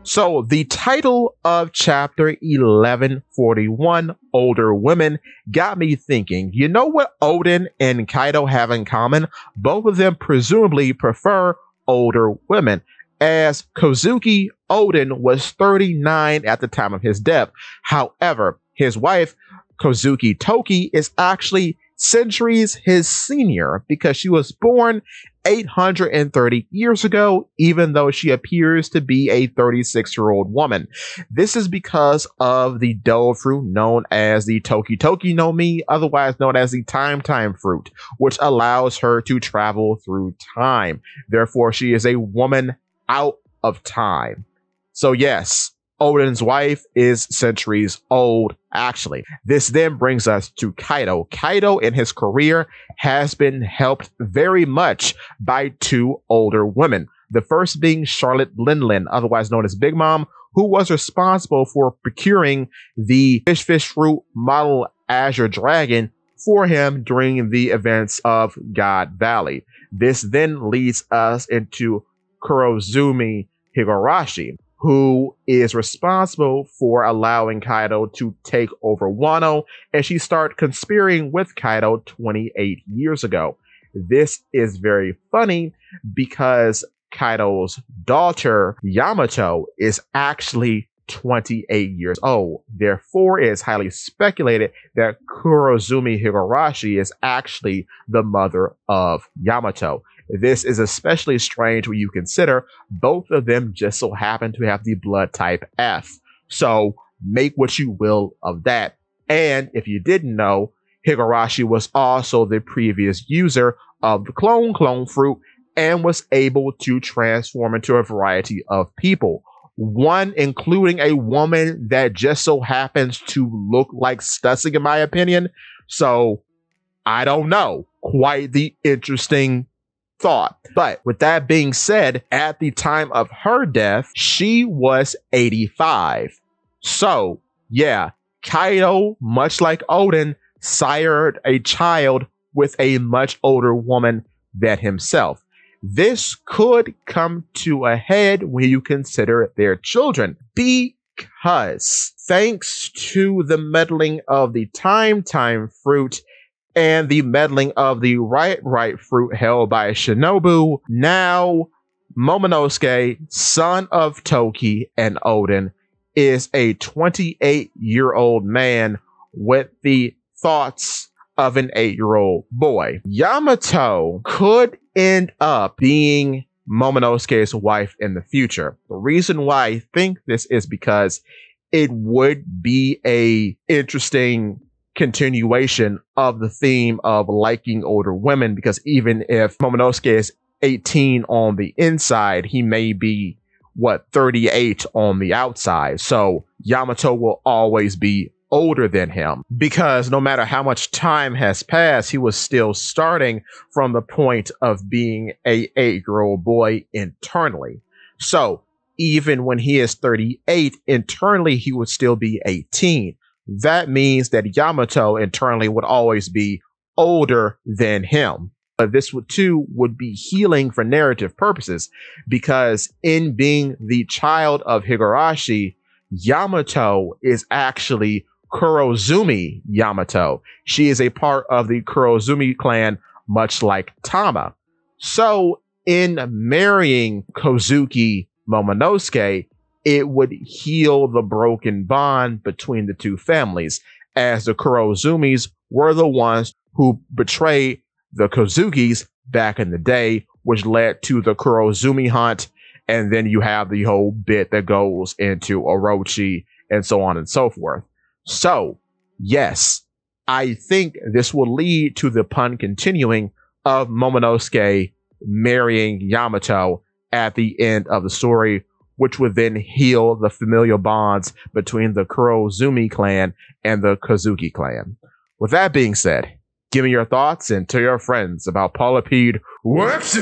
So the title of chapter 1141, Older Women, got me thinking, you know what Oden and Kaido have in common? Both of them presumably prefer older women. As Kozuki, Oden was 39 at the time of his death. However, his wife, Kozuki Toki, is actually centuries his senior because she was born 830 years ago, even though she appears to be a 36-year-old woman. This is because of the dough fruit known as the Toki Toki no Mi, otherwise known as the Time fruit, which allows her to travel through time. Therefore, she is a woman out of time. So yes, Oden's wife is centuries old, actually. This then brings us to Kaido. Kaido in his career has been helped very much by two older women. The first being Charlotte Linlin, otherwise known as Big Mom, who was responsible for procuring the fish fruit model Azure Dragon for him during the events of God Valley. This then leads us into Kurozumi Higurashi, who is responsible for allowing Kaido to take over Wano, and she started conspiring with Kaido 28 years ago. This is very funny because Kaido's daughter, Yamato, is actually 28 years old. Therefore, it is highly speculated that Kurozumi Higurashi is actually the mother of Yamato. This is especially strange when you consider both of them just so happen to have the blood type F. So make what you will of that. And if you didn't know, Higurashi was also the previous user of the clone fruit and was able to transform into a variety of people. One including a woman that just so happens to look like Stussy, in my opinion. So I don't know. Quite the interesting thought. But with that being said, at the time of her death, she was 85. So yeah, Kaido, much like Oden, sired a child with a much older woman than himself. This could come to a head when you consider their children, because thanks to the meddling of the time fruit and the meddling of the right fruit held by Shinobu, now Momonosuke, son of Toki and Oden, is a 28-year-old man with the thoughts of an 8-year-old boy. Yamato could end up being Momonosuke's wife in the future. The reason why I think this is because it would be a interesting continuation of the theme of liking older women, because even if Momonosuke is 18 on the inside, he may be 38 on the outside. So Yamato will always be older than him, because no matter how much time has passed, he was still starting from the point of being a 8-year-old boy internally. So even when he is 38, internally he would still be 18. That means that Yamato internally would always be older than him. But this would be healing for narrative purposes, because in being the child of Higurashi, Yamato is actually Kurozumi Yamato. She is a part of the Kurozumi clan, much like Tama. So in marrying Kozuki Momonosuke, it would heal the broken bond between the two families, as the Kurozumis were the ones who betrayed the Kozukis back in the day, which led to the Kurozumi hunt. And then you have the whole bit that goes into Orochi and so on and so forth. So, yes, I think this will lead to the pun continuing of Momonosuke marrying Yamato at the end of the story, which would then heal the familial bonds between the Kurozumi clan and the Kozuki clan. With that being said, give me your thoughts and tell your friends about Polypede. Whoops!